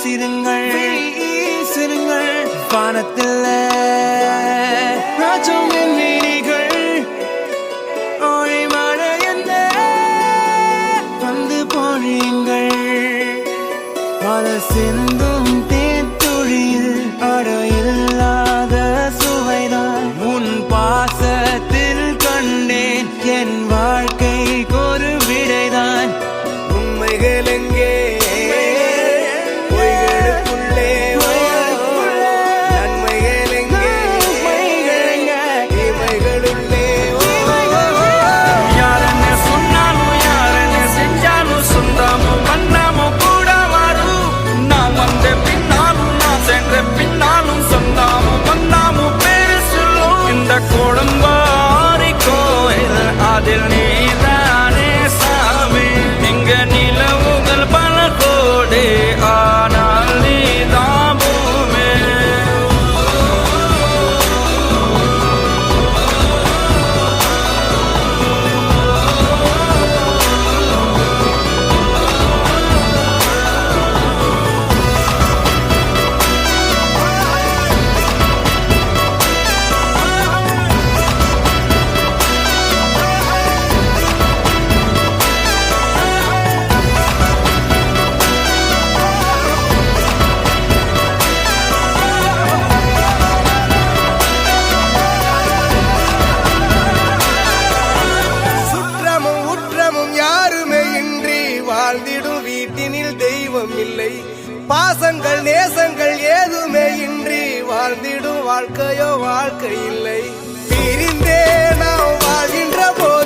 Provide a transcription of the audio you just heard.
வீசிருங்கள் வீசிருங்கள் வானத்தில் ராஜம் என் விழிகள் ஓழி மழை என்ன வந்து பொழியுங்கள் பல சிந்தும் தேத்துழியில் அடையில்லாத சுவைதான் உன் பாசத்தில் கண்டேன் என் வாழ்க்கைக்கு ஒரு விடைதான் உண்மைகள் எங்கே பொய்களுக்குள்ளே நன்மைகள் எங்கே தீமைகளுள்ளே யாரென்ன சொன்னாலும் யாரென்ன செஞ்சாலும் சொந்தாமும் பண்ணாமும் கூட வரும் நான் வந்த பின்னாலும் நான் சென்ற பின்னாலும் சொந்தாமும் பண்ணாமும் பேரு சொல்லும் இந்த கோடம்பாரி கோயில் அதில் நீதானே சாமி இங்க நிலவுகள் பல கோடி ஆனால் நீதான் பூமி சுற்றமும் உற்றமும் யாருமே இன்றி வாழ்ந்திடும் வீட்டினில் தெய்வம் இல்லை பாசங்கள் நேசங்கள் ஏதுமே இன்றி வாழ்ந்திடும் வாழ்க்கையோ வாழ்க்கை இல்லை பிரிந்தே நாம் வாழ்கின்ற போது